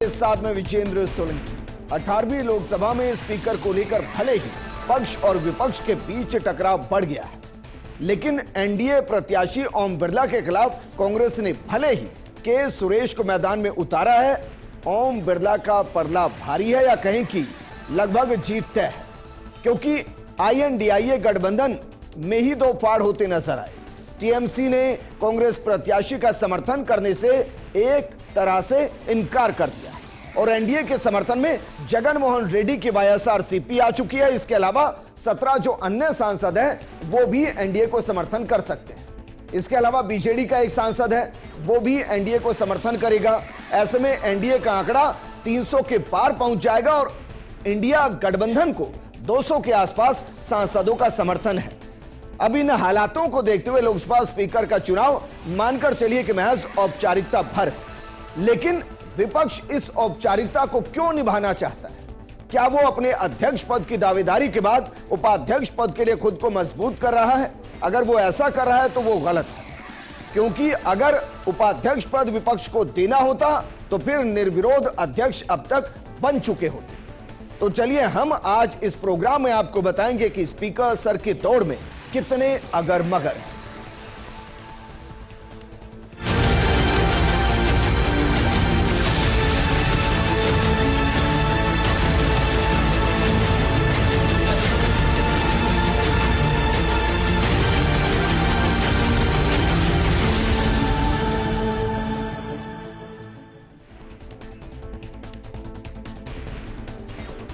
के साथ में विजेंद्र सोलंकी। 18वीं लोकसभा में स्पीकर को लेकर भले ही पक्ष और विपक्ष के बीच टकराव बढ़ गया है, लेकिन एनडीए प्रत्याशी ओम बिरला के खिलाफ कांग्रेस ने भले ही के सुरेश को मैदान में उतारा है। ओम बिरला का परला भारी है या कहें कि लगभग जीत तय है, क्योंकि आईएनडीआईए गठबंधन में ही दो फाड़ होते नजर आए। टीएमसी ने कांग्रेस प्रत्याशी का समर्थन करने से एक तरह से इनकार कर दिया और एनडीए के समर्थन में जगन मोहन रेड्डी की वाईएसआरसीपी आ चुकी है। इसके अलावा 17 जो अन्य सांसद हैं वो भी एनडीए को समर्थन कर सकते हैं। इसके अलावा बीजेडी का एक सांसद है, वो भी एनडीए को समर्थन करेगा। ऐसे में एनडीए का आंकड़ा 300 के पार पहुंच जाएगा और इंडिया गठबंधन को 200 के आसपास सांसदों का समर्थन है। अब इन हालातों को देखते हुए लोकसभा स्पीकर का चुनाव मानकर चलिए कि महज औपचारिकता भर, लेकिन विपक्ष इस औपचारिकता को क्यों निभाना चाहता है? क्या वो अपने अध्यक्ष पद की दावेदारी के बाद उपाध्यक्ष पद के लिए खुद को मजबूत कर रहा है? अगर वो ऐसा कर रहा है तो वो गलत है, क्योंकि अगर उपाध्यक्ष पद विपक्ष को देना होता तो फिर निर्विरोध अध्यक्ष अब तक बन चुके होते। तो चलिए हम आज इस प्रोग्राम में आपको बताएंगे कि स्पीकर सर की दौड़ में कितने अगर मगर हैं।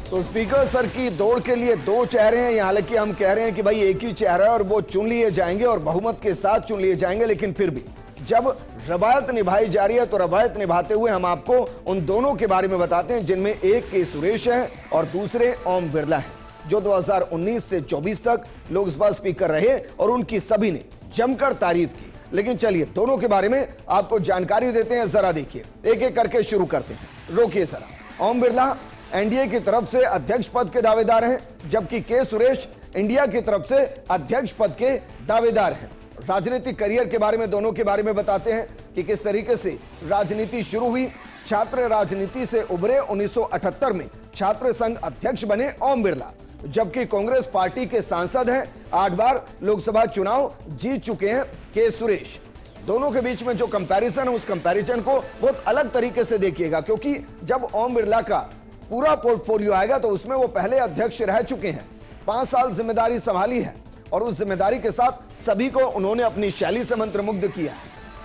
तो स्पीकर सर की दौड़ के लिए दो चेहरे हैं। हालांकि हम कह रहे हैं कि भाई एक ही चेहरा है और वो चुन लिए जाएंगे और बहुमत के साथ चुन लिए जाएंगे, लेकिन फिर भी जब रवायत निभाई जा रही है तो रवायत निभाते हुए हम आपको उन दोनों के बारे में बताते हैं, जिनमें एक के सुरेश है और दूसरे ओम बिरला है, जो 2019 से 24 तक लोकसभा स्पीकर रहे और उनकी सभी ने जमकर तारीफ की। लेकिन चलिए दोनों के बारे में आपको जानकारी देते हैं। जरा देखिए, एक एक करके शुरू करते हैं। रोकिए जरा। ओम बिरला एनडीए की तरफ से अध्यक्ष पद के दावेदार हैं, जबकि के सुरेश इंडिया की तरफ से अध्यक्ष पद के दावेदार हैं। राजनीतिक करियर के बारे में दोनों के बारे में बताते हैं कि किस तरीके से राजनीति शुरू हुई। छात्र राजनीति से उभरे, 1978 में छात्र संघ अध्यक्ष बने ओम बिरला, जबकि कांग्रेस पार्टी के सांसद हैं। 8 बार लोकसभा चुनाव जीत चुके हैं के सुरेश। दोनों के बीच में जो कंपैरिजन है उस कंपैरिजन को बहुत अलग तरीके से देखिएगा, क्योंकि जब ओम बिरला का पूरा पोर्टफोलियो आएगा तो उसमें वो पहले अध्यक्ष रह चुके हैं, 5 साल जिम्मेदारी संभाली है और उस जिम्मेदारी के साथ सभी को उन्होंने अपनी शैली से मंत्रमुग्ध किया।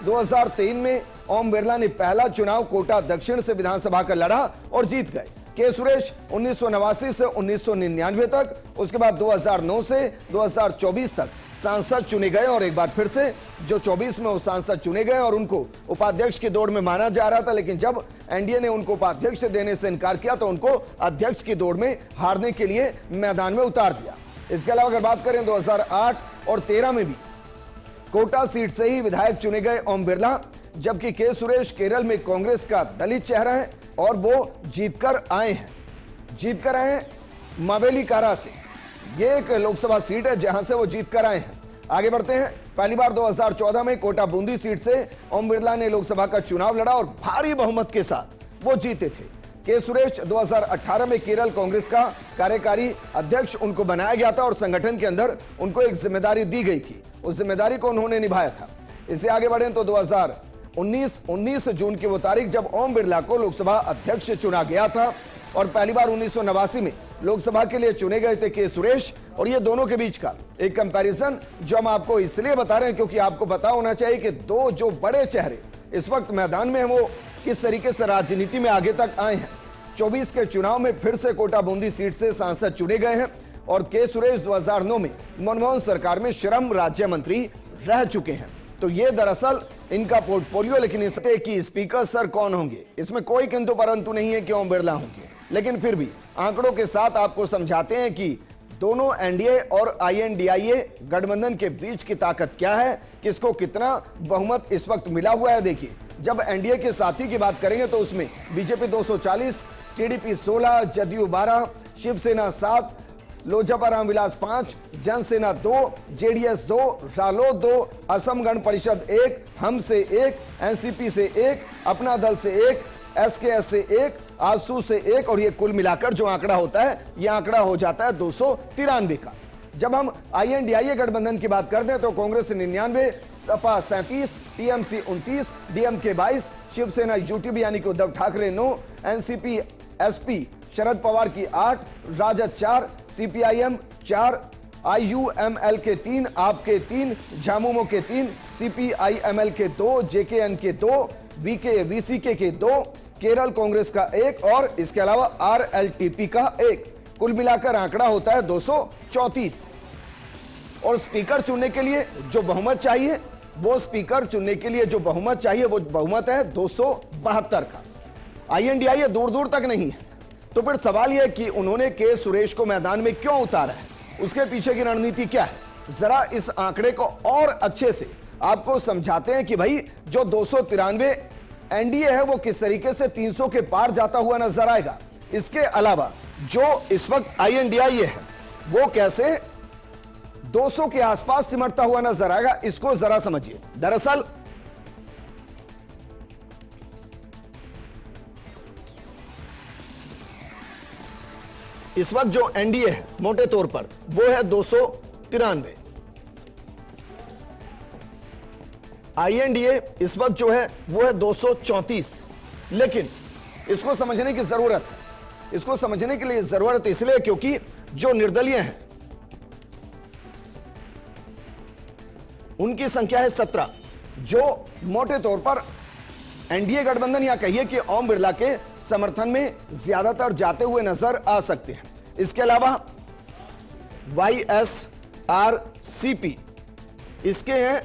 2003 में ओम बिरला ने पहला चुनाव कोटा दक्षिण से विधानसभा का लड़ा और जीत गए। के सुरेश 1989 से 1999 तक, उसके बाद 2009 से 2024 तक सांसद चुने गए और एक बार फिर से जो 24 में वो सांसद चुने गए और उनको उपाध्यक्ष की दौड़ में माना जा रहा था, लेकिन जब एनडीए ने उनको उपाध्यक्ष देने से इनकार किया तो उनको अध्यक्ष की दौड़ में हारने के लिए मैदान में उतार दिया। इसके अलावा अगर बात करें 2008 और 13 में भी कोटा सीट से ही विधायक चुने गए ओम बिरला, जबकि के सुरेश केरल में कांग्रेस का दलित चेहरा है और वो जीतकर आए हैं मावेलीकारा से। ये एक लोकसभा सीट है जहां से वो जीतकर आए हैं। आगे बढ़ते हैं। पहली बार 2014 में कोटा बूंदी सीट से ओम बिरला ने लोकसभा का चुनाव लड़ा और भारी बहुमत के साथ वो जीते थे। के सुरेश 2018 में केरल कांग्रेस का कार्यकारी अध्यक्ष उनको बनाया गया था और संगठन के अंदर उनको एक जिम्मेदारी दी गई थी, उस जिम्मेदारी को उन्होंने निभाया था। इससे आगे बढ़े तो 19 जून की वो तारीख जब ओम बिरला को लोकसभा अध्यक्ष चुना गया था और पहली बार 1989 में लोकसभा के लिए चुने गए थे के सुरेश। और ये दोनों के बीच का एक कंपैरिजन जो हम आपको इसलिए बता रहे हैं क्योंकि आपको पता होना चाहिए कि दो जो बड़े चेहरे इस वक्त मैदान में हैं वो किस तरीके से राजनीति में आगे तक आए हैं। 24 के चुनाव में फिर से कोटा बूंदी सीट से सांसद चुने गए हैं और के सुरेश 2009 में मनमोहन सरकार में श्रम राज्य मंत्री रह चुके हैं। तो ये दरअसल इनका पोर्टफोलियो, लेकिन इसके कि स्पीकर सर कौन होंगे इसमें कोई किंतु परंतु नहीं है कि ओम बिरला होंगे। लेकिन फिर भी आंकड़ों के साथ आपको समझाते हैं कि दोनों एनडीए और आईएनडीआईए गठबंधन के बीच की ताकत क्या है, किसको कितना बहुमत इस वक्त मिला हुआ है। देखिए, जब एनडीए के साथी की बात करेंगे तो उसमें BJP 240, TDP 16, JDU 12, Shiv Sena 7, Lojapa Ramvilas 5, Janasena 2, JDS 2, Ralod 2, Asom Gana Parishad 1, हम से 1, एनसीपी से 1, अपना दल से 1, एसकेएस से 1, आजसू से 1 और ये कुल मिलाकर जो आंकड़ा होता है ये आंकड़ा हो जाता है 293 का। जब हम INDIA गठबंधन की बात करते हैं तो Congress 99, Sapa 37, TMC 29, DMK 22, Shiv Sena UTB यानी कि उद्धव ठाकरे 9, एनसीपी एसपी शरद पवार की 8, राजद 4, सीपीआईएम 4, IUML के 3, आप के 3, झामुमो के 3, CPIML के 2, JKN के 2, VKVCK के 2, केरल कांग्रेस का 1 और इसके अलावा RLTP का 1। कुल मिलाकर आंकड़ा होता है 234। और स्पीकर चुनने के लिए जो बहुमत चाहिए वो स्पीकर चुनने के लिए जो बहुमत चाहिए वो बहुमत है 272 का। INDIA दूर दूर तक नहीं है। तो फिर सवाल यह कि उन्होंने के सुरेश को मैदान में क्यों उतारा है, उसके पीछे की रणनीति क्या है, जरा इस आंकड़े को और अच्छे से आपको समझाते हैं कि भाई जो 293 एनडीए है वो किस तरीके से 300 के पार जाता हुआ नजर आएगा। इसके अलावा जो इस वक्त INDIA है वो कैसे 200 के आसपास सिमटता हुआ नजर आएगा, इसको जरा समझिए। दरअसल इस वक्त जो एनडीए है मोटे तौर पर वो है 293। INDIA इस वक्त जो है वो है 234। लेकिन इसको समझने की जरूरत है, इसको समझने के लिए जरूरत इसलिए क्योंकि जो निर्दलीय हैं उनकी संख्या है 17, जो मोटे तौर पर एनडीए गठबंधन या कहिए कि ओम बिरला के समर्थन में ज्यादातर जाते हुए नजर आ सकते हैं। इसके अलावा YSRCP इसके हैं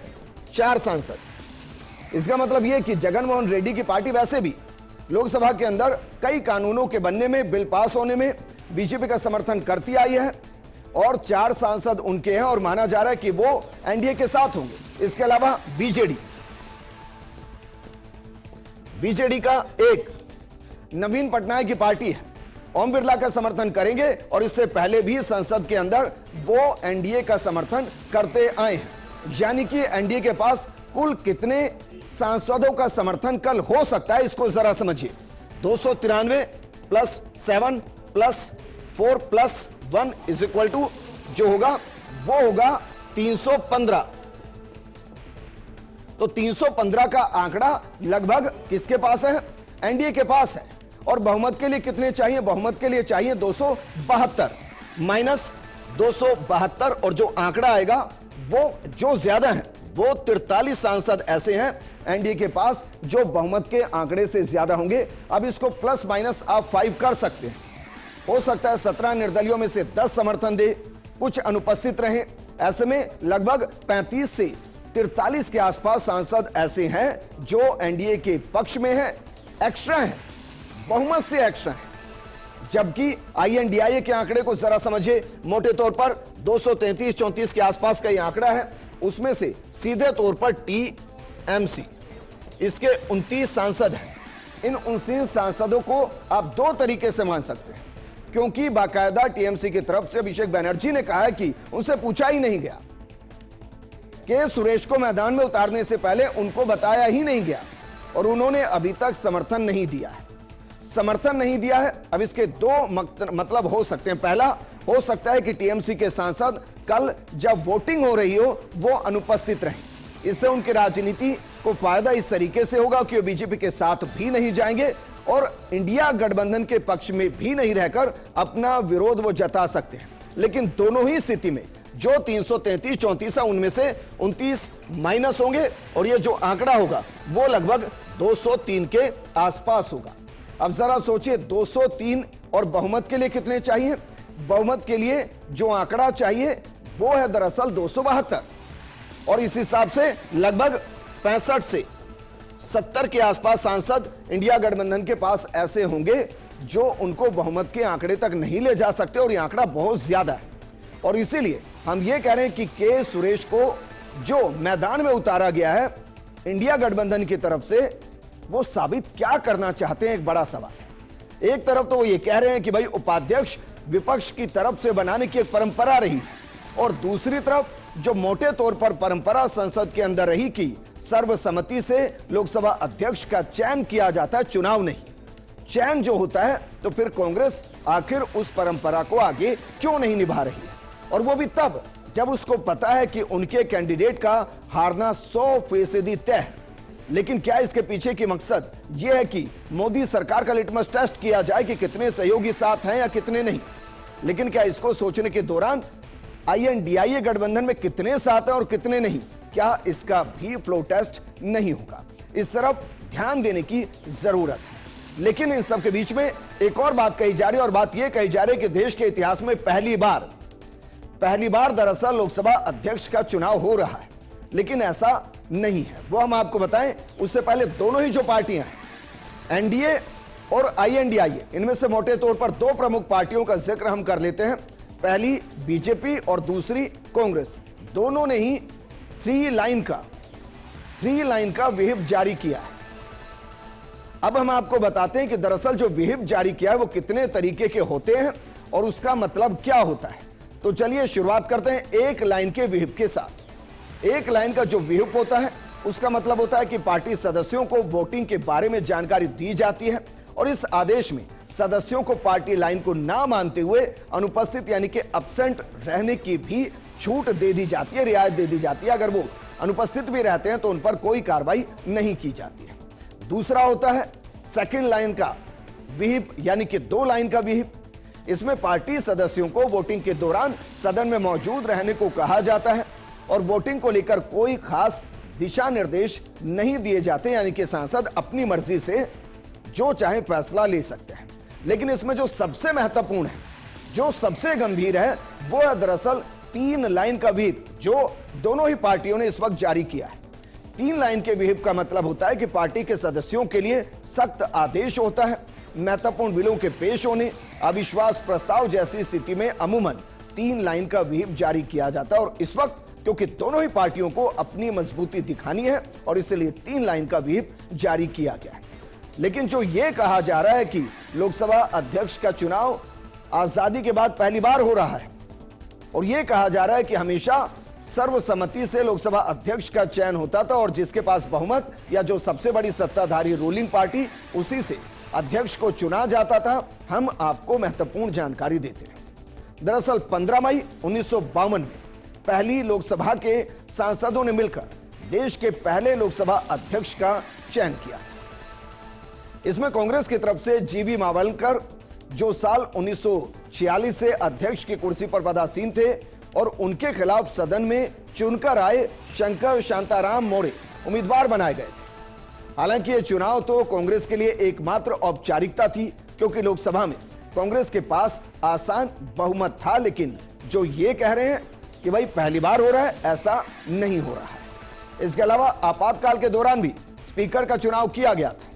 4 सांसद। इसका मतलब यह कि जगनमोहन रेड्डी की पार्टी वैसे भी लोकसभा के अंदर कई कानूनों के बनने में, बिल पास होने में बीजेपी का समर्थन करती आई है और 4 सांसद उनके हैं और माना जा रहा है कि वो एनडीए के साथ होंगे। इसके अलावा बीजेडी का 1 नवीन पटनायक की पार्टी है, ओम बिरला का समर्थन करेंगे और इससे पहले भी संसद के अंदर वो एनडीए का समर्थन करते आए हैं। यानी कि एनडीए के पास कुल कितने सांसदों का समर्थन कल हो सकता है, इसको जरा समझिए। 293 plus 7 plus 4 plus 1 is equal to जो होगा वो होगा 315। तो 315 का आंकड़ा लगभग किसके पास है, एनडीए के पास है। और बहुमत के लिए कितने चाहिए, बहुमत के लिए चाहिए 272 माइनस 272 और जो आंकड़ा आएगा वो जो ज्यादा है वो 43 सांसद ऐसे हैं एनडीए के पास जो बहुमत के आंकड़े से ज्यादा होंगे। अब इसको प्लस माइनस आप 5 कर सकते हैं। हो सकता है 17 निर्दलियों में से 10 समर्थन दे, कुछ अनुपस्थित रहे। ऐसे में लगभग 35 से 43 के आसपास सांसद ऐसे हैं जो एनडीए के पक्ष में है, एक्स्ट्रा है, बहुमत से एक्स्ट्रा है। जबकि INDIA के आंकड़े को जरा समझिए। मोटे तौर पर 233-34 के आसपास का यह आंकड़ा है, उसमें से सीधे तौर पर TMC इसके 29 सांसद हैं। इन 29 सांसदों को आप 2 तरीके से मान सकते हैं, क्योंकि बाकायदा TMC की तरफ से अभिषेक बनर्जी ने कहा है कि उनसे पूछा ही नहीं गया, के सुरेश को मैदान में उतारने से पहले उनको बताया ही नहीं गया और उन्होंने अभी तक समर्थन नहीं दिया है। समर्थन नहीं दिया है। अब इसके 2 मतलब हो सकते हैं। पहला हो सकता है कि TMC के सांसद कल जब वोटिंग हो रही हो वो अनुपस्थित रहें। इससे उनकी राजनीति को फायदा इस तरीके से होगा कि वो बीजेपी के साथ भी नहीं जाएंगे और इंडिया गठबंधन के पक्ष में भी नहीं रहकर अपना विरोध वो जता सकते हैं। लेकिन दोनों ही स्थिति में जो 333-34 है उनमें से 29 माइनस होंगे और ये जो आंकड़ा होगा वो लगभग 203 के आसपास होगा। अब जरा सोचिए 203 और बहुमत के लिए कितने चाहिए। बहुमत के लिए जो आंकड़ा चाहिए वो है दरअसल 272 और इस हिसाब से लगभग 65 से 70 के आसपास सांसद इंडिया गठबंधन के पास ऐसे होंगे जो उनको बहुमत के आंकड़े तक नहीं ले जा सकते और यह आंकड़ा बहुत ज्यादा है। और इसीलिए हम ये कह रहे हैं कि के सुरेश को जो मैदान में उतारा गया है इंडिया गठबंधन की तरफ से, वो साबित क्या करना चाहते हैं, एक बड़ा सवाल है। एक तरफ तो वो ये कह रहे हैं कि भाई उपाध्यक्ष विपक्ष की तरफ से बनाने की एक परंपरा रही और दूसरी तरफ जो मोटे तौर पर परंपरा संसद के अंदर रही कि सर्वसम्मति से लोकसभा अध्यक्ष का चयन किया जाता है, चुनाव नहीं। चैन जो होता है, तो फिर कांग्रेस आखिर उस परंपरा को आगे क्यों नहीं निभा रही है, और वो भी तब जब उसको पता है कि उनके कैंडिडेट का हारना 100% तय है। लेकिन क्या इसके पीछे की मकसद यह है कि मोदी सरकार का लिटमस टेस्ट किया जाए कि कितने सहयोगी साथ हैं या कितने नहीं। लेकिन क्या इसको सोचने के दौरान INDIA गठबंधन में कितने साथ हैं और कितने नहीं, क्या इसका भी फ्लो टेस्ट नहीं होगा? इस तरफ ध्यान देने की जरूरत है। लेकिन इन सब के बीच में एक और बात कही जा रही है, और बात यह कही जा रही है कि देश के इतिहास में पहली बार दरअसल लोकसभा अध्यक्ष का चुनाव हो रहा है। लेकिन ऐसा नहीं है, वो हम आपको बताएं। उससे पहले दोनों ही जो पार्टियां हैं, NDA और INDIA, इनमें से मोटे तौर पर दो प्रमुख पार्टियों का जिक्र हम कर लेते हैं। पहली बीजेपी और दूसरी कांग्रेस, दोनों ने ही 3 लाइन का व्हिप जारी किया है। अब हम आपको बताते हैं कि दरअसल जो व्हिप जारी किया है वो कितने तरीके के होते हैं और उसका मतलब क्या होता है। तो चलिए शुरुआत करते हैं 1 लाइन के व्हिप के साथ। 1 लाइन का जो व्हिप होता है उसका मतलब होता है कि पार्टी सदस्यों को वोटिंग के बारे में जानकारी दी जाती है, और इस आदेश में सदस्यों को पार्टी लाइन को ना मानते हुए अनुपस्थित यानी कि एब्सेंट रहने की भी छूट दे दी जाती है, रियायत दे दी जाती है। अगर वो अनुपस्थित भी रहते हैं तो उन पर कोई कार्रवाई नहीं की जाती है। दूसरा होता है 2 लाइन का व्हिप, यानी कि 2 लाइन का व्हिप। इसमें पार्टी सदस्यों को वोटिंग के दौरान सदन में मौजूद रहने को कहा जाता है, और वोटिंग को लेकर कोई खास दिशा निर्देश नहीं दिए जाते, यानी कि सांसद अपनी मर्जी से जो चाहे फैसला ले सकते हैं। लेकिन इसमें जो सबसे महत्वपूर्ण है, जो सबसे गंभीर है, वो है दरअसल 3 लाइन का व्हिप, जो दोनों ही पार्टियों ने इस वक्त जारी किया है। 3 लाइन के व्हिप का मतलब होता है कि पार्टी के सदस्यों के लिए सख्त आदेश होता है। महत्वपूर्ण बिलों के पेश होने, अविश्वास प्रस्ताव जैसी स्थिति में अमूमन 3 लाइन का व्हिप जारी किया जाता है। और इस वक्त क्योंकि दोनों ही पार्टियों को अपनी मजबूती दिखानी है, और इसलिए 3 लाइन का व्हिप जारी किया गया है। लेकिन जो यह कहा जा रहा है कि लोकसभा अध्यक्ष का चुनाव आजादी के बाद पहली बार हो रहा है, और यह कहा जा रहा है कि हमेशा सर्वसम्मति से लोकसभा अध्यक्ष का चयन होता था, और जिसके पास बहुमत या जो सबसे बड़ी सत्ताधारी रूलिंग पार्टी, उसी से अध्यक्ष को चुना जाता था। हम आपको महत्वपूर्ण जानकारी देते हैं। दरअसल 15 मई 1952 में पहली लोकसभा के सांसदों ने मिलकर देश के पहले लोकसभा अध्यक्ष का चयन किया। इसमें कांग्रेस की तरफ से GV मावलकर, जो साल 1946 से अध्यक्ष की कुर्सी पर पदासीन थे, और उनके खिलाफ सदन में चुनकर आए शंकर शांताराम मौर्य उम्मीदवार बनाए गए थे। हालांकि यह चुनाव तो कांग्रेस के लिए एकमात्र औपचारिकता थी, क्योंकि लोकसभा में कांग्रेस के पास आसान बहुमत था। लेकिन जो ये कह रहे हैं कि भाई पहली बार हो रहा है, ऐसा नहीं हो रहा है। इसके अलावा आपातकाल के दौरान भी स्पीकर का चुनाव किया गया था।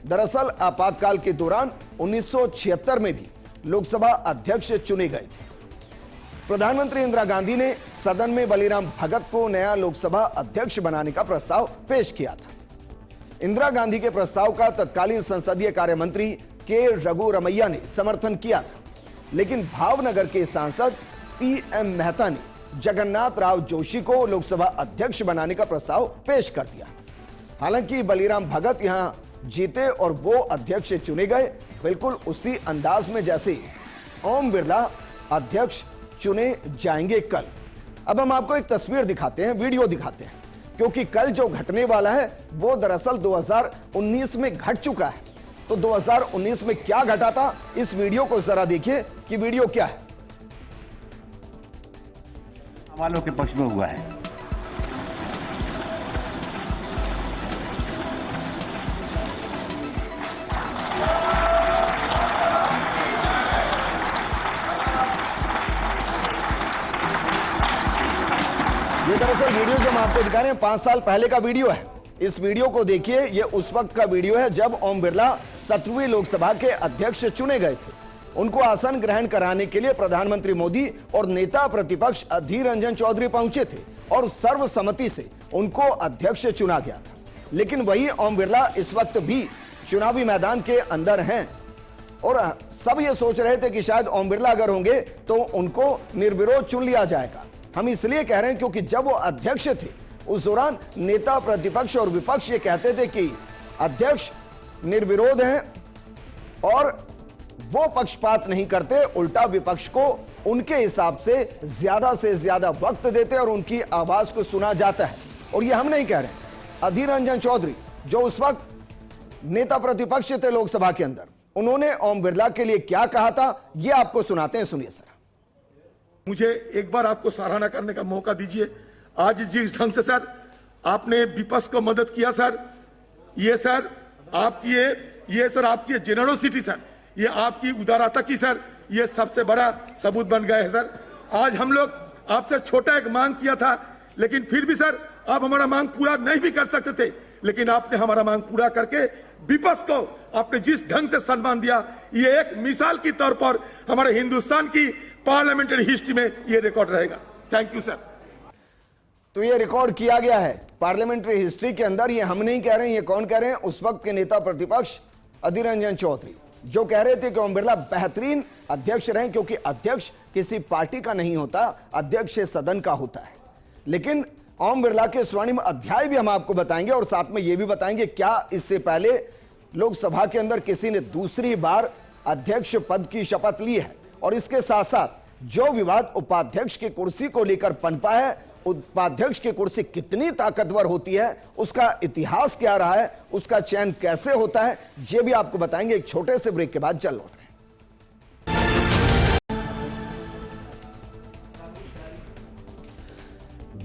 दरअसल आपातकाल के दौरान 1976 में भी लोकसभा अध्यक्ष चुने गए थे। प्रधानमंत्री इंदिरा गांधी ने सदन में बलिराम भगत को नया लोकसभा अध्यक्ष बनाने का प्रस्ताव पेश किया था। इंदिरा गांधी के प्रस्ताव का तत्कालीन संसदीय कार्य मंत्री के रघुरमैया ने समर्थन किया था, लेकिन भावनगर के सांसद PM मेहता ने जगन्नाथ राव जोशी को लोकसभा अध्यक्ष बनाने का प्रस्ताव पेश कर दिया। हालांकि बलिराम भगत यहां जीते और वो अध्यक्ष चुने गए, बिल्कुल उसी अंदाज में जैसे ओम बिरला अध्यक्ष चुने जाएंगे कल। अब हम आपको एक तस्वीर दिखाते हैं, वीडियो दिखाते हैं, क्योंकि कल जो घटने वाला है वो दरअसल 2019 में घट चुका है। तो 2019 में क्या घटा था, इस वीडियो को जरा देखिए कि वीडियो क्या है। वालों के पक्ष में हुआ है। ये दरअसल वीडियो जो हम आपको दिखा रहे हैं 5 साल पहले का वीडियो है। इस वीडियो को देखिए, ये उस वक्त का वीडियो है जब ओम बिरला 17वीं लोकसभा के अध्यक्ष चुने गए थे। उनको आसन ग्रहण कराने के लिए प्रधानमंत्री मोदी और नेता प्रतिपक्ष अधीर रंजन चौधरी पहुंचे थे, और सर्वसम्मति से उनको अध्यक्ष चुना गया था। लेकिन वही ओम बिरला इस वक्त भी चुनावी मैदान के अंदर हैं, और सब ये सोच रहे थे कि शायद ओम बिरला अगर होंगे तो उनको निर्विरोध चुन लिया जाएगा। हम इसलिए कह रहे हैं क्योंकि जब वो अध्यक्ष थे उस दौरान नेता प्रतिपक्ष और विपक्ष ये कहते थे कि अध्यक्ष निर्विरोध हैं और वो पक्षपात नहीं करते, उल्टा विपक्ष को उनके हिसाब से ज्यादा वक्त देते और उनकी आवाज को सुना जाता है। और ये हम नहीं कह रहे, अधीर रंजन चौधरी जो उस वक्त नेता प्रतिपक्ष थे लोकसभा के अंदर, उन्होंने ओम बिरला के लिए क्या कहा था, ये आपको सुनाते हैं, सुनिए सर। मुझे एक बार आपको सराहना करने का मौका दीजिए। आज जिस ढंग से सर आपने विपक्ष को मदद किया सर, ये सर आपकी ये सर आपकी जेनरोसिटी सर, ये आपकी उदारता की सर, ये सबसे बड़ा सबूत बन गए है सर। आज हम लोग आपसे छोटा एक मांग किया था, लेकिन फिर भी सर आप हमारा मांग पूरा नहीं भी कर सकते थे, लेकिन आपने हमारा मांग पूरा करके विपक्ष को आपने जिस ढंग से सम्मान दिया, ये एक मिसाल के तौर पर हमारे हिंदुस्तान की पार्लियामेंट्री हिस्ट्री में ये रिकॉर्ड रहेगा। Thank you sir. तो ये रिकॉर्ड किया गया है पार्लियामेंट्री हिस्ट्री के अंदर। ये हम नहीं कह रहे हैं, ये कौन कह रहे हैं? उस वक्त के नेता प्रतिपक्ष अधीर रंजन चौधरी, जो कह रहे थे कि ओम बिरला बेहतरीन अध्यक्ष रहे, क्योंकि अध्यक्ष किसी पार्टी का नहीं होता, अध्यक्ष सदन का होता है। लेकिन ओम बिरला के स्वर्णिम अध्याय भी हम आपको बताएंगे और साथ में यह भी बताएंगे क्या इससे पहले लोकसभा के अंदर किसी ने दूसरी बार अध्यक्ष पद की शपथ ली है। और इसके साथ साथ जो विवाद उपाध्यक्ष की कुर्सी को लेकर पनपा है, उपाध्यक्ष की कुर्सी कितनी ताकतवर होती है, उसका इतिहास क्या रहा है, उसका चयन कैसे होता है, ये भी आपको बताएंगे एक छोटे से ब्रेक के बाद। चल लौट रहे हैं।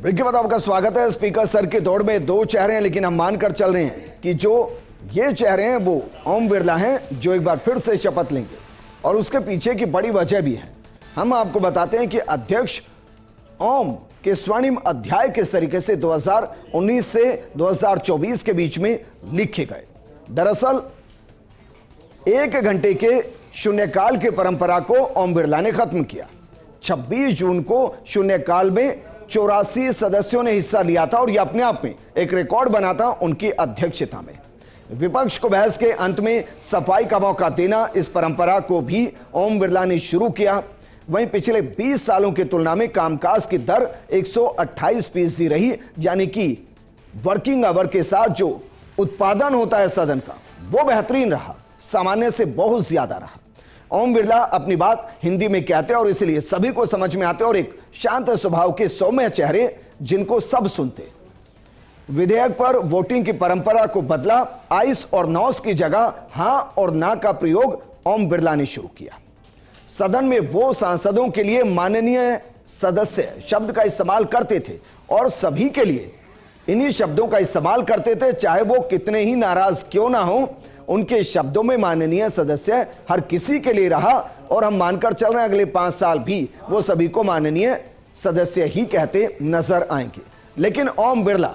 ब्रेक के बाद आपका स्वागत है। स्पीकर सर के दौड़ में दो चेहरे हैं, लेकिन हम मानकर चल रहे हैं कि जो ये चेहरे हैं वो ओम बिरला हैं, जो एक बार फिर से शपथ लेंगे। और उसके पीछे की बड़ी वजह भी है। हम आपको बताते हैं कि अध्यक्ष ओम के स्वर्णिम अध्याय किस तरीके से 2019 से 2024 के बीच में लिखे गए। दरअसल 1 घंटे के शून्यकाल की परंपरा को ओम बिरला ने खत्म किया। 26 जून को शून्यकाल में 84 सदस्यों ने हिस्सा लिया था और यह अपने आप में एक रिकॉर्ड बना था उनकी अध्यक्षता में। विपक्ष को बहस के अंत में सफाई का मौका देना, इस परंपरा को भी ओम बिरला ने शुरू किया। वहीं पिछले 20 सालों की तुलना में कामकाज की दर 128% रही, यानी कि वर्किंग आवर के साथ जो उत्पादन होता है सदन का, वो बेहतरीन रहा, सामान्य से बहुत ज्यादा रहा। ओम बिरला अपनी बात हिंदी में कहते और इसलिए सभी को समझ में आते और एक शांत स्वभाव के सौम्य चेहरे जिनको सब सुनते। विधेयक पर वोटिंग की परंपरा को बदला। आइस और नॉस की जगह हां और ना का प्रयोग ओम बिरला ने शुरू किया। सदन में वो सांसदों के लिए माननीय सदस्य शब्द का इस्तेमाल करते थे और सभी के लिए इन्हीं शब्दों का इस्तेमाल करते थे, चाहे वो कितने ही नाराज क्यों ना हो। उनके शब्दों में माननीय सदस्य हर किसी के लिए रहा और हम मानकर चल रहे हैं अगले 5 साल भी वो सभी को माननीय सदस्य ही कहते नजर आएंगे। लेकिन ओम बिरला,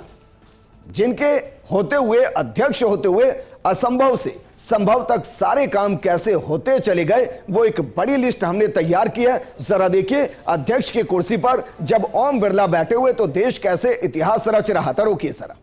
जिनके होते हुए अध्यक्ष होते हुए असंभव से संभव तक सारे काम कैसे होते चले गए, वो एक बड़ी लिस्ट हमने तैयार की है। जरा देखिए, अध्यक्ष की कुर्सी पर जब ओम बिरला बैठे हुए तो देश कैसे इतिहास रच रहा था। रोकिए जरा।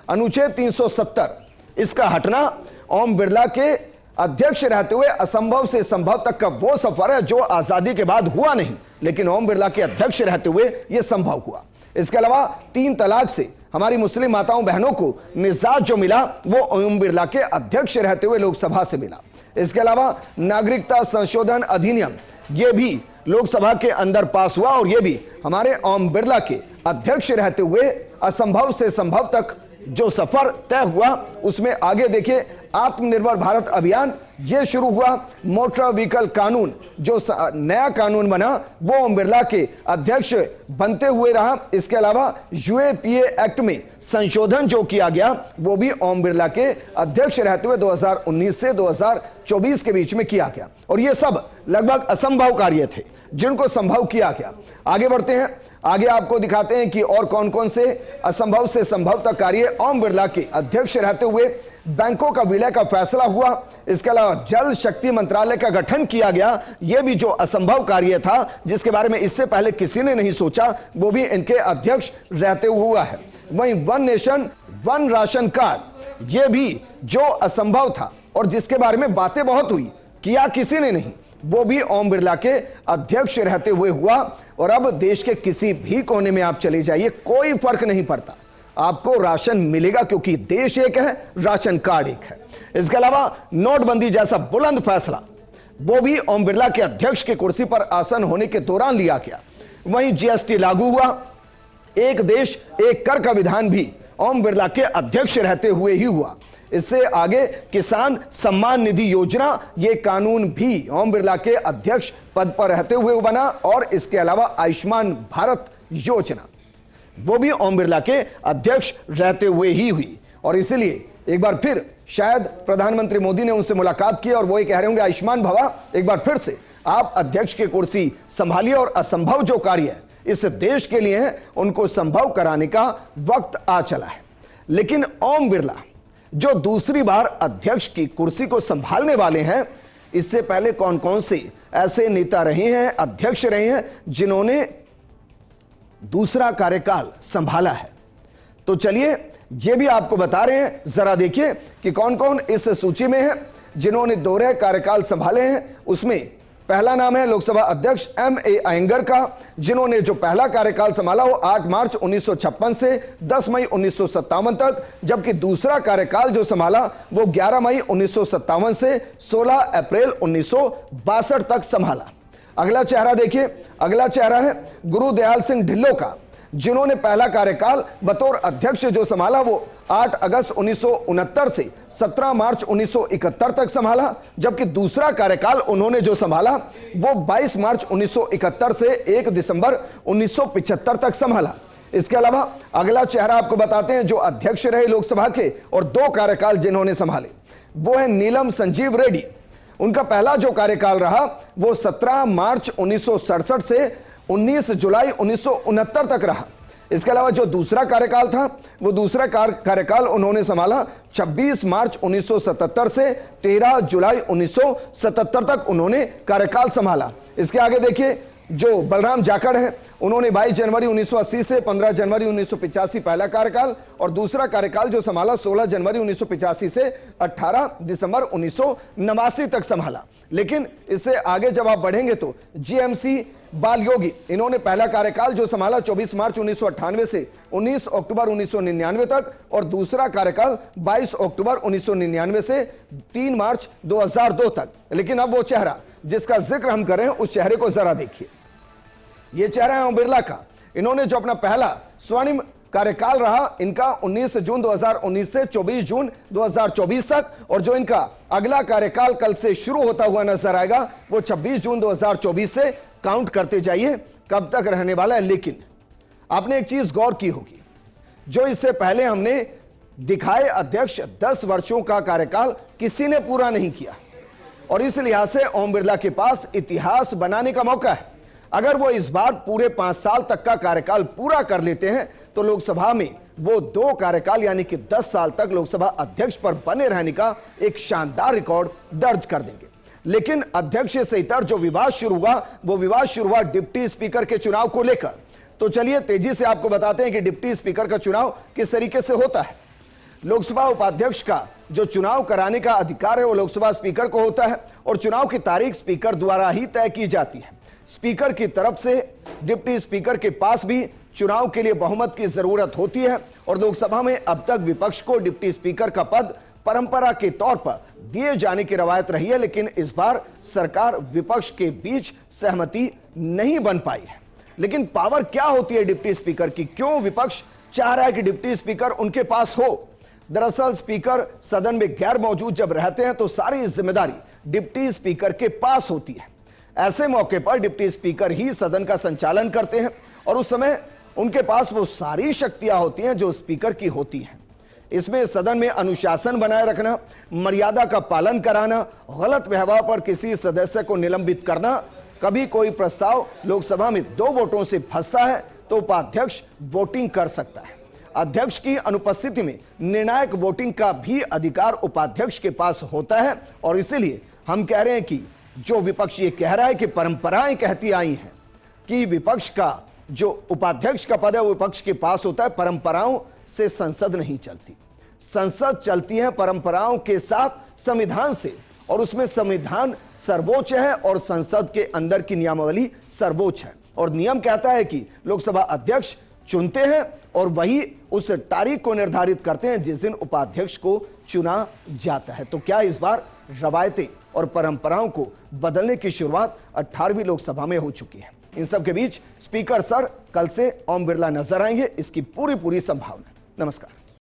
अनुच्छेद 370, इसका हटना ओम बिरला के अध्यक्ष रहते हुए असंभव से संभव तक का वो सफर है जो आजादी के बाद हुआ नहीं, लेकिन ओम बिरला के अध्यक्ष रहते हुए यह संभव हुआ। इसके अलावा 3 तलाक से हमारी मुस्लिम माताओं बहनों को निजात जो मिला वो ओम बिरला के अध्यक्ष रहते हुए लोकसभा से मिला। इसके अलावा नागरिकता संशोधन अधिनियम, ये भी लोकसभा के अंदर पास हुआ और ये भी हमारे ओम बिरला के अध्यक्ष रहते हुए असंभव से संभव तक जो सफर तय हुआ उसमें आगे देखिए, आत्मनिर्भर भारत अभियान ये शुरू हुआ। मोटर व्हीकल कानून जो नया कानून बना वो ओम बिरला के अध्यक्ष बनते हुए रहा। इसके अलावा यूएपीए एक्ट में संशोधन जो किया गया वो भी ओम बिरला के अध्यक्ष रहते हुए 2019 से 2024 के बीच में किया गया। और ये सब लगभग असंभव कार्य थे जिनको संभव किया गया। आगे बढ़ते हैं, आगे आपको दिखाते हैं कि और कौन कौन से असंभव से संभव तक कार्य ओम बिरला के अध्यक्ष रहते हुए। बैंकों का विलय का फैसला हुआ। इसके अलावा जल शक्ति मंत्रालय का गठन किया गया, यह भी जो असंभव कार्य था जिसके बारे में इससे पहले किसी ने नहीं सोचा, वो भी इनके अध्यक्ष रहते हुआ है। वहीं 1 नेशन 1 राशन कार्ड, यह भी जो असंभव था और जिसके बारे में बातें बहुत हुई, किया किसी ने नहीं, वो भी ओम बिरला के अध्यक्ष रहते हुए हुआ। और अब देश के किसी भी कोने में आप चले जाइए, कोई फर्क नहीं पड़ता, आपको राशन मिलेगा, क्योंकि देश एक है, राशन कार्ड एक है। इसके अलावा नोटबंदी जैसा बुलंद फैसला वो भी ओम बिरला के अध्यक्ष की कुर्सी पर आसन होने के दौरान लिया गया। वहीं जीएसटी लागू हुआ, एक देश एक कर का विधान भी ओम बिरला के अध्यक्ष रहते हुए ही हुआ। इससे आगे किसान सम्मान निधि योजना, ये कानून भी ओम बिरला के अध्यक्ष पद पर रहते हुए बना। और इसके अलावा आयुष्मान भारत योजना वो भी ओम बिरला के अध्यक्ष रहते हुए ही हुई। और इसलिए एक बार फिर शायद प्रधानमंत्री मोदी ने उनसे मुलाकात की और वो ये कह रहे होंगे, आयुष्मान भवा, एक बार फिर से आप अध्यक्ष की कुर्सी संभालिए और असंभव जो कार्य है इस देश के लिए है, उनको संभव कराने का वक्त आ चला है। लेकिन ओम बिरला जो दूसरी बार अध्यक्ष की कुर्सी को संभालने वाले हैं, इससे पहले कौन कौन से ऐसे नेता रहे हैं, अध्यक्ष रहे हैं, जिन्होंने दूसरा कार्यकाल संभाला है? तो चलिए ये भी आपको बता रहे हैं, जरा देखिए कि कौन कौन इस सूची में है जिन्होंने दोहरे कार्यकाल संभाले हैं। उसमें पहला नाम है लोकसभा अध्यक्ष M.A. अयंगर का, जिन्होंने जो पहला कार्यकाल संभाला वो 8 मार्च 1956 से 10 मई 1957 तक, जबकि दूसरा कार्यकाल जो संभाला वो 11 मई 1957 से 16 अप्रैल 1962 तक संभाला। अगला चेहरा देखिए, अगला चेहरा है गुरुदयाल सिंह ढिल्लों का, जिन्होंने पहला कार्यकाल बतौर अध्यक्ष जो संभाला वो 8 अगस्त 1969 से 17 मार्च 1971 तक संभाला, जबकि दूसरा कार्यकाल उन्होंने जो संभाला वो 22 मार्च 1971 से 1 दिसंबर 1975 तक संभाला। इसके अलावा अगला चेहरा आपको बताते हैं जो अध्यक्ष रहे लोकसभा के और 2 कार्यकाल जिन्होंने संभाले, वो है नीलम संजीव रेड्डी। उनका पहला जो कार्यकाल रहा वो 17 मार्च 1967 से 19 जुलाई 1969 तक रहा। इसके अलावा जो दूसरा कार्यकाल था वो दूसरा कार्यकाल उन्होंने संभाला 26 मार्च 1977 से 13 जुलाई 1977 तक उन्होंने कार्यकाल संभाला। इसके आगे देखिए जो बलराम जाखड़ हैं, उन्होंने 22 जनवरी 1980 से 15 जनवरी 1985 पहला कार्यकाल और दूसरा कार्यकाल जो संभाला 16 जनवरी 1985 से 18 दिसंबर 1989 तक संभाला। लेकिन इससे आगे जब आप बढ़ेंगे तो GMC बाल योगी, इन्होंने पहला कार्यकाल जो संभाला 24 मार्च 1998 से 19 अक्टूबर 1999 तक और दूसरा कार्यकाल 22 अक्टूबर 1999 से 3 मार्च 2002 तक। लेकिन अब वो चेहरा जिसका जिक्र हम करें उस चेहरे को जरा देखिए। ये चेहरा है ओम बिरला का। इन्होंने जो अपना पहला स्वर्णिम कार्यकाल रहा इनका 19 जून 2019 से 24 जून 2024 तक, और जो इनका अगला कार्यकाल कल से शुरू होता हुआ नजर आएगा वो 26 जून 2024 से काउंट करते जाइए कब तक रहने वाला है। लेकिन आपने एक चीज गौर की होगी, जो इससे पहले हमने दिखाए अध्यक्ष 10 वर्षों का कार्यकाल किसी ने पूरा नहीं किया, और इस लिहाज से ओम बिरला के पास इतिहास बनाने का मौका है। अगर वो इस बार पूरे 5 साल तक का कार्यकाल पूरा कर लेते हैं तो लोकसभा में वो 2 कार्यकाल यानी कि 10 साल तक लोकसभा अध्यक्ष पर बने रहने का एक शानदार रिकॉर्ड दर्ज कर देंगे। लेकिन अध्यक्ष से इतर जो विवाद शुरू हुआ वो विवाद शुरू हुआ डिप्टी स्पीकर के चुनाव को लेकर। तो चलिए तेजी से आपको बताते हैं कि डिप्टी स्पीकर का चुनाव किस तरीके से होता है। लोकसभा उपाध्यक्ष का जो चुनाव कराने का अधिकार है वो लोकसभा स्पीकर को होता है, और चुनाव की तारीख स्पीकर द्वारा ही तय की जाती है। स्पीकर की तरफ से डिप्टी स्पीकर के पास भी चुनाव के लिए बहुमत की जरूरत होती है, और लोकसभा में अब तक विपक्ष को डिप्टी स्पीकर का पद परंपरा के तौर पर दिए जाने की रवायत रही है। लेकिन इस बार सरकार विपक्ष के बीच सहमति नहीं बन पाई है। लेकिन पावर क्या होती है डिप्टी स्पीकर की? क्यों विपक्ष चाह रहा है कि डिप्टी स्पीकर उनके पास हो? दरअसल स्पीकर सदन में गैर मौजूद जब रहते हैं तो सारी जिम्मेदारी डिप्टी स्पीकर के पास होती है। ऐसे मौके पर डिप्टी स्पीकर ही सदन का संचालन करते हैं, और उस समय उनके पास वो सारी शक्तियां होती हैं जो स्पीकर की होती हैं। इसमें सदन में अनुशासन बनाए रखना, मर्यादा का पालन कराना, गलत व्यवहार पर किसी सदस्य को निलंबित करना। कभी कोई प्रस्ताव लोकसभा में 2 वोटों से फंसता है तो उपाध्यक्ष वोटिंग कर सकता है। अध्यक्ष की अनुपस्थिति में निर्णायक वोटिंग का भी अधिकार उपाध्यक्ष के पास होता है, और इसीलिए हम कह रहे हैं कि जो विपक्ष ये कह रहा है कि परंपराएं कहती आई हैं कि विपक्ष का जो उपाध्यक्ष का पद है वो विपक्ष के पास होता है, परंपराओं से संसद नहीं चलती। संसद चलती है परंपराओं के साथ, संविधान से, और उसमें संविधान सर्वोच्च है और संसद के अंदर की नियमावली सर्वोच्च है। और नियम कहता है कि लोकसभा अध्यक्ष चुनते हैं और वही उस तारीख को निर्धारित करते हैं जिस दिन उपाध्यक्ष को चुना जाता है। तो क्या इस बार रवायतें और परंपराओं को बदलने की शुरुआत 18वीं लोकसभा में हो चुकी है? इन सब के बीच स्पीकर सर कल से ओम बिरला नजर आएंगे, इसकी पूरी संभावना। नमस्कार।